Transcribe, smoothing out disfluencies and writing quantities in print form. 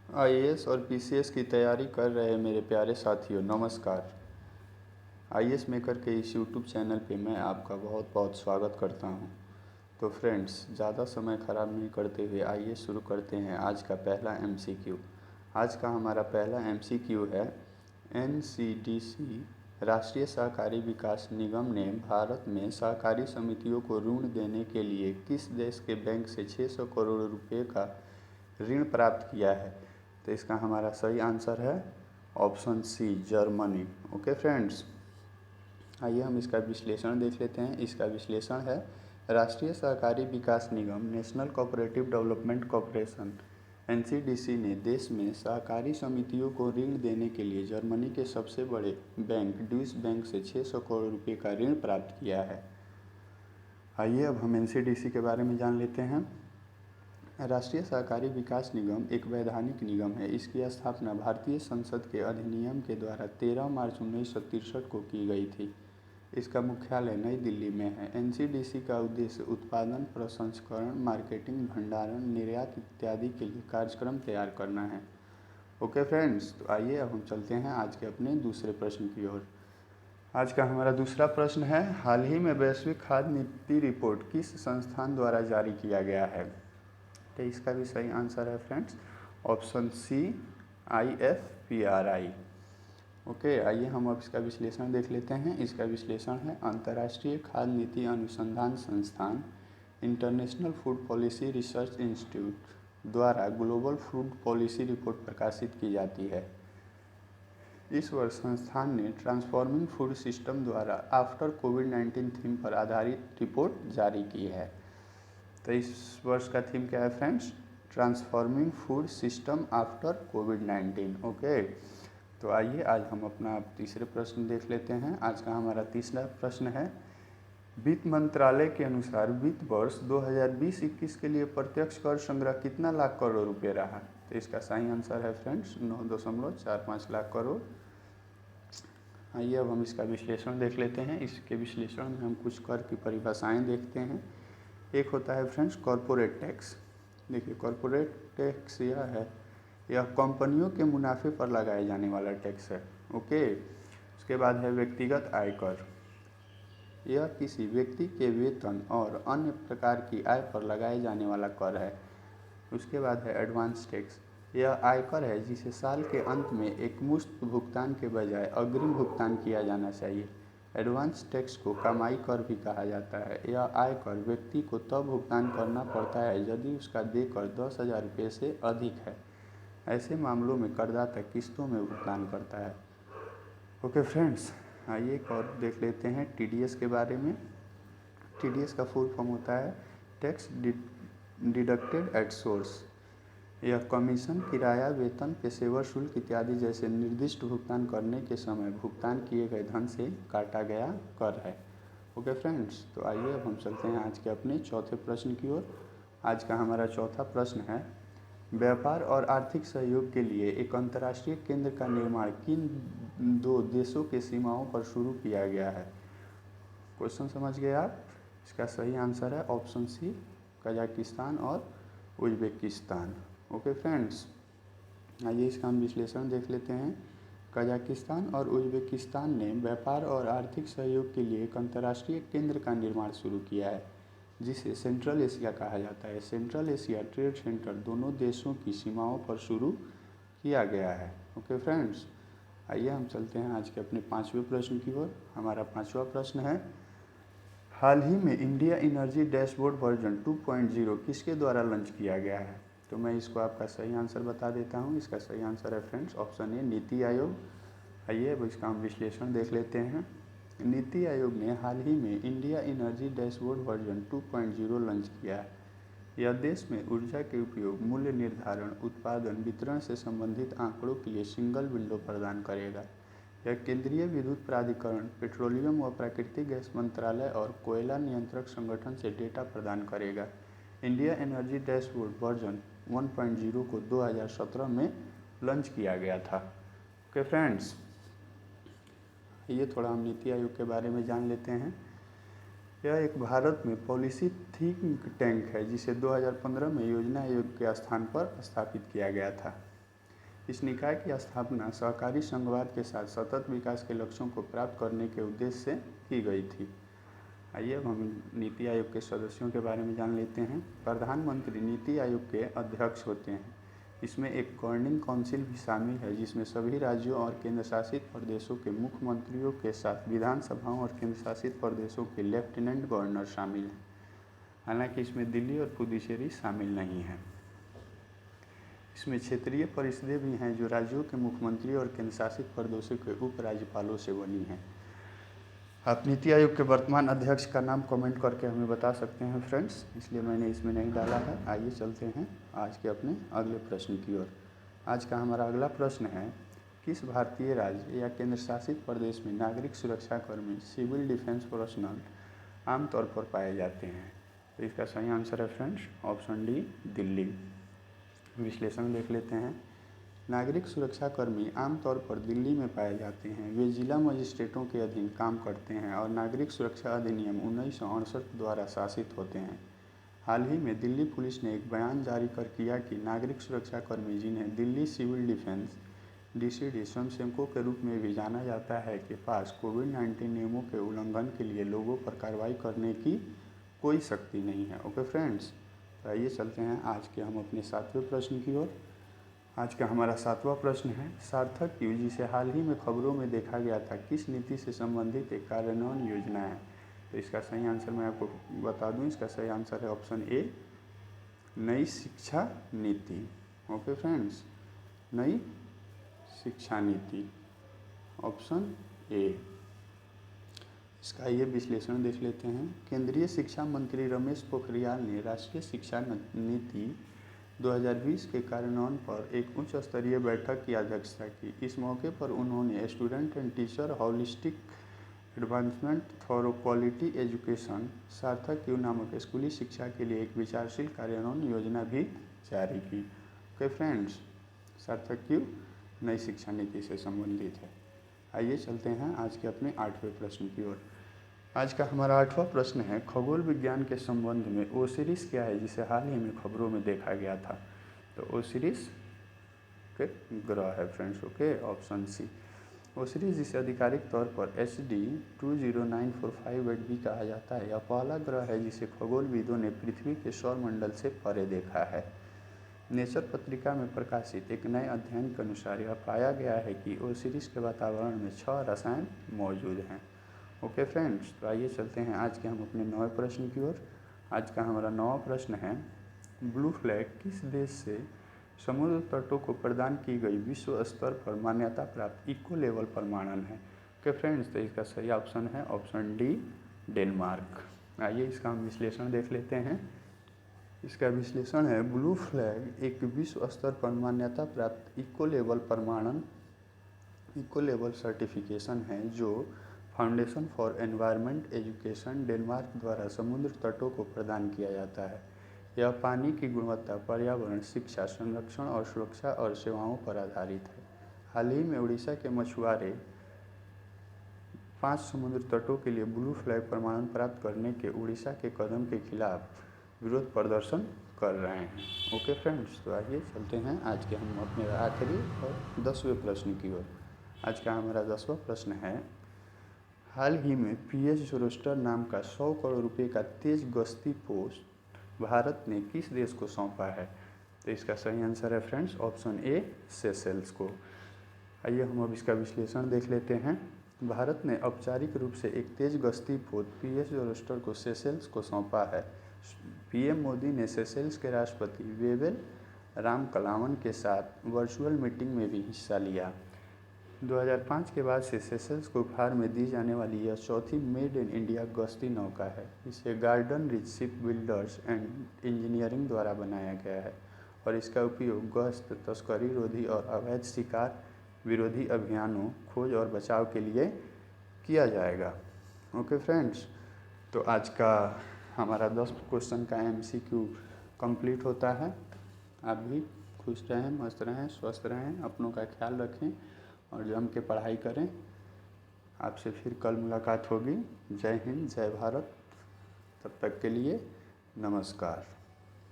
IAS और PCS की तैयारी कर रहे मेरे प्यारे साथियों, नमस्कार। आईएएस मेकर के इस यूट्यूब चैनल पे मैं आपका बहुत बहुत स्वागत करता हूँ। तो फ्रेंड्स, ज़्यादा समय ख़राब नहीं करते हुए आइए शुरू करते हैं आज का पहला एमसीक्यू। आज का हमारा पहला एमसीक्यू है, एनसीडीसी राष्ट्रीय सहकारी विकास निगम ने भारत में सहकारी समितियों को ऋण देने के लिए किस देश के बैंक से 600 करोड़ रुपए का ऋण प्राप्त किया है? तो इसका हमारा सही आंसर है option C, Germany. Okay friends, आइए हम इसका विश्लेषण देख लेते हैं। इसका विश्लेषण है, राष्ट्रीय सहकारी विकास निगम national cooperative development corporation NCDC ने देश में सहकारी समितियों को ऋण देने के लिए जर्मनी के सबसे बड़े बैंक ड्यूश बैंक से 600 करोड़ रुपए का ऋण प्राप्त किया है। आइए अब हम एनसीडीसी के बारे में जान लेते हैं। राष्ट्रीय सहकारी विकास निगम एक वैधानिक निगम है। इसकी स्थापना भारतीय संसद के अधिनियम के द्वारा 13 मार्च 1963 को की गई थी। इसका मुख्यालय नई दिल्ली में है। एनसीडीसी का उद्देश्य उत्पादन, प्रसंस्करण, मार्केटिंग, भंडारण, निर्यात इत्यादि के लिए कार्यक्रम तैयार करना है। ओके फ्रेंड्स, तो आइए अब हम चलते हैं आज के अपने दूसरे प्रश्न की ओर। आज का हमारा दूसरा प्रश्न है, हाल ही में वैश्विक खाद्य नीति रिपोर्ट किस संस्थान द्वारा जारी किया गया है? तो इसका भी सही आंसर है friends, option C, IFPRI। Okay, आइए हम अब इसका विश्लेषण देख लेते हैं। इसका विश्लेषण है, अंतर्राष्ट्रीय खाद्य नीति अनुसंधान संस्थान international food policy research institute द्वारा ग्लोबल फूड पॉलिसी रिपोर्ट प्रकाशित की जाती है। इस वर्ष संस्थान ने ट्रांसफॉर्मिंग फूड सिस्टम द्वारा आफ्टर कोविड-19 थीम पर आधारित रिपोर्ट जारी की है। तो इस वर्ष का थीम क्या है friends? Transforming food system after कोविड-19। ओके, तो आइए आज हम अपना तीसरे प्रश्न देख लेते हैं। आज का हमारा तीसरा प्रश्न है, वित्त मंत्रालय के अनुसार वित्त वर्ष 2020-21 के लिए प्रत्यक्ष कर संग्रह कितना लाख करोड़ रुपए रहा? तो इसका सही आंसर है फ्रेंड्स 9.45 लाख करोड़। आइए अब हम इसका विश्लेषण देख लेते हैं। इसके विश्लेषण में हम कुछ कर की परिभाषाएं देखते हैं। एक होता है फ्रेंड्स कॉरपोरेट टैक्स। देखिए, कॉरपोरेट टैक्स यह है, यह कंपनियों के मुनाफे पर लगाए जाने वाला टैक्स है। ओके, उसके बाद है व्यक्तिगत आयकर। यह किसी व्यक्ति के वेतन और अन्य प्रकार की आय पर लगाए जाने वाला कर है। उसके बाद है एडवांस टैक्स। यह आयकर है जिसे साल के अंत में एक मुश्त भुगतान के बजाय अग्रिम भुगतान किया जाना चाहिए। एडवांस टैक्स को कमाई कर भी कहा जाता है। यह आयकर व्यक्ति को तब भुगतान करना पड़ता है यदि उसका देय कर 10,000 रुपये से अधिक है। ऐसे मामलों में करदाता किस्तों में भुगतान करता है। ओके फ्रेंड्स, आइए एक और देख लेते हैं टीडीएस के बारे में। टीडीएस का फुल फॉर्म होता है टैक्स डिडक्टेड एट सोर्स। यह कमीशन, किराया, वेतन, पेशेवर शुल्क इत्यादि जैसे निर्दिष्ट भुगतान करने के समय भुगतान किए गए धन से काटा गया कर है। ओके फ्रेंड्स, तो आइए अब हम चलते हैं आज के अपने चौथे प्रश्न की ओर। आज का हमारा चौथा प्रश्न है, व्यापार और आर्थिक सहयोग के लिए एक अंतर्राष्ट्रीय केंद्र का निर्माण किन दो देशों के सीमाओं पर शुरू किया गया है? क्वेश्चन समझ गए आप? इसका सही आंसर है ऑप्शन सी, कजाकिस्तान और उज्बेकिस्तान। ओके फ्रेंड्स, आइए इसका हम विश्लेषण देख लेते हैं। कजाकिस्तान और उज्बेकिस्तान ने व्यापार और आर्थिक सहयोग के लिए एक अंतर्राष्ट्रीय केंद्र का निर्माण शुरू किया है, जिसे सेंट्रल एशिया कहा जाता है। सेंट्रल एशिया ट्रेड सेंटर दोनों देशों की सीमाओं पर शुरू किया गया है। ओके फ्रेंड्स, आइए हम चलते हैं आज के अपने पाँचवें प्रश्न की ओर। हमारा पाँचवा प्रश्न है, हाल ही में इंडिया एनर्जी डैशबोर्ड वर्जन 2.0 किसके द्वारा लॉन्च किया गया है? तो मैं इसको आपका सही आंसर बता देता हूँ। इसका सही आंसर है friends option A, NITI Aayog. आइए अब इसका हम विश्लेषण देख लेते हैं। नीति आयोग ने हाल ही में India energy dashboard version 2.0 launch किया है। यह देश में ऊर्जा के उपयोग, मूल्य निर्धारण, उत्पादन, वितरण से संबंधित आंकड़ों के लिए सिंगल विंडो प्रदान करेगा। यह केंद्रीय विद्युत प्राधिकरण, पेट्रोलियम व प्राकृतिक गैस मंत्रालय और कोयला नियंत्रक संगठन से डेटा प्रदान करेगा। इंडिया एनर्जी डैशबोर्ड वर्जन 1.0 को 2017 में लॉन्च किया गया था। ओके फ्रेंड्स, ये थोड़ा हम नीति आयोग के बारे में जान लेते हैं। यह एक भारत में पॉलिसी थिंक टैंक है जिसे 2015 में योजना आयोग के स्थान पर स्थापित किया गया था। इस निकाय की स्थापना सहकारी संघवाद के साथ सतत विकास के लक्ष्यों को प्राप्त करने के उद्देश्य से की गई थी। आइए अब हम नीति आयोग के सदस्यों के बारे में जान लेते हैं। प्रधानमंत्री नीति आयोग के अध्यक्ष होते हैं। इसमें एक गवर्निंग काउंसिल भी शामिल है, जिसमें सभी राज्यों और केंद्र शासित प्रदेशों के मुख्यमंत्रियों के साथ विधानसभाओं और केंद्र शासित प्रदेशों के लेफ्टिनेंट गवर्नर शामिल हैं। हालांकि इसमें दिल्ली और पुडुचेरी शामिल नहीं है। इसमें क्षेत्रीय परिषदें भी हैं, जो राज्यों के मुख्यमंत्री और केंद्र शासित प्रदेशों के उप राज्यपालों से बनी हैं। आप नीति आयोग के वर्तमान अध्यक्ष का नाम कमेंट करके हमें बता सकते हैं फ्रेंड्स, इसलिए मैंने इसमें नहीं डाला है। आइए चलते हैं आज के अपने अगले प्रश्न की ओर। आज का हमारा अगला प्रश्न है, किस भारतीय राज्य या केंद्र शासित प्रदेश में नागरिक सुरक्षा कर्मी सिविल डिफेंस पर्सनल आमतौर पर पाए जाते हैं? तो इसका सही आंसर है फ्रेंड्स ऑप्शन डी, दिल्ली। विश्लेषण देख लेते हैं। नागरिक सुरक्षा कर्मी आमतौर पर दिल्ली में पाए जाते हैं। वे जिला मजिस्ट्रेटों के अधीन काम करते हैं और नागरिक सुरक्षा अधिनियम 1968 द्वारा शासित होते हैं। हाल ही में दिल्ली पुलिस ने एक बयान जारी कर किया कि नागरिक सुरक्षा कर्मी, जिन्हें दिल्ली सिविल डिफेंस DCD स्वयंसेवकों के रूप में भी जाना जाता है, के पास कोविड-19 नियमों के उल्लंघन के लिए लोगों पर कार्रवाई करने की कोई शक्ति नहीं है। ओके फ्रेंड्स, तो आइए चलते हैं आज के हम अपने 7वें प्रश्न की ओर। आज का हमारा 7वां प्रश्न है, सार्थक यू, जिसे हाल ही में खबरों में देखा गया था, किस नीति से संबंधित एक कार्यान्वयन योजना है? तो इसका सही आंसर मैं आपको बता दूं, इसका सही आंसर है ऑप्शन ए, नई शिक्षा नीति। ओके फ्रेंड्स, नई शिक्षा नीति, ऑप्शन ए। इसका ये विश्लेषण देख लेते हैं। केंद्रीय शिक्षा मंत्री रमेश पोखरियाल ने राष्ट्रीय शिक्षा नीति 2020 के कार्यान्वयन पर एक उच्च स्तरीय बैठक की अध्यक्षता की। इस मौके पर उन्होंने student and teacher holistic advancement for quality education सार्थक यू नामक स्कूली शिक्षा के लिए एक विचारशील कार्यान्वयन योजना भी जारी की। ओके फ्रेंड्स, सार्थक यू नई शिक्षा नीति से संबंधित है। आइए चलते हैं आज के अपने 8वें प्रश्न की ओर। आज का हमारा 8वां प्रश्न है, खगोल विज्ञान के संबंध में ओसिरिस क्या है, जिसे हाल ही में खबरों में देखा गया था? तो ओसिरिस के ग्रह है friends. Okay, option C. Osiris, जिसे आधिकारिक तौर पर HD 20945 भी कहा जाता है, यह पहला ग्रह है जिसे खगोलविदों ने पृथ्वी के सौरमंडल से परे देखा है। नेचर पत्रिका में प्रकाशित एक नए अध्ययन के अनुसार यह पाया गया है कि ओसिरिस के वातावरण में 6 रसायन मौजूद हैं। ओके फ्रेंड्स, तो आइए चलते हैं आज के हम अपने 9वें प्रश्न की ओर। आज का हमारा 9वां प्रश्न है, ब्लू फ्लैग किस देश से समुद्र तटों को प्रदान की गई विश्व स्तर पर मान्यता प्राप्त इको लेवल प्रमाणन है? ओके फ्रेंड्स, तो इसका सही ऑप्शन है ऑप्शन डी, डेनमार्क। आइए इसका हम विश्लेषण देख लेते हैं। इसका विश्लेषण है, ब्लू फ्लैग एक विश्व स्तर पर मान्यता प्राप्त इको लेवल प्रमाणन, इको लेवल सर्टिफिकेशन है, जो foundation for environment education Denmark द्वारा समुद्र तटों को प्रदान किया जाता है। यह पानी की गुणवत्ता, पर्यावरण, शिक्षा, संरक्षण और सुरक्षा और सेवाओं पर आधारित है। हाल ही में उड़ीसा के मछुआरे 5 समुद्र तटों के लिए ब्लू फ्लैग प्रमाणन प्राप्त करने के उड़ीसा के कदम के खिलाफ विरोध प्रदर्शन कर रहे हैं। ओके फ्रेंड्स, तो आइए चलते हैं आज के हम अपने आखिरी और 10वें प्रश्न की ओर। आज का हमारा 10वां प्रश्न है, हाल ही में PS ज़ोरोस्टर नाम का 100 करोड़ रुपए का तेज गश्ती पोस्ट भारत ने किस देश को सौंपा है? तो इसका सही आंसर है फ्रेंड्स ऑप्शन ए, सेशेल्स को। आइए हम अब इसका विश्लेषण देख लेते हैं। भारत ने औपचारिक रूप से एक तेज गश्ती पोत PS ज़ोरोस्टर को सेशेल्स को सौंपा है। PM मोदी ने सेशेल्स के राष्ट्रपति वेवेल रामकलावन के साथ वर्चुअल मीटिंग में भी हिस्सा लिया। 2005 के बाद से सेशेल्स को उपहार में दी जाने वाली यह चौथी मेड इन इंडिया गश्ती नौका है। इसे garden rich ship builders and engineering द्वारा बनाया गया है और इसका उपयोग गश्त, तस्करी रोधी और अवैध शिकार विरोधी अभियानों, खोज और बचाव के लिए किया जाएगा। ओके फ्रेंड्स, तो आज का हमारा 10 क्वेश्चन का MCQ कंप्लीट होता है। आप भी खुश रहें, मस्त रहें, स्वस्थ रहें, अपनों का ख्याल रखें और जम के पढ़ाई करें। आपसे फिर कल मुलाकात होगी। जय हिंद, जय भारत। तब तक के लिए नमस्कार।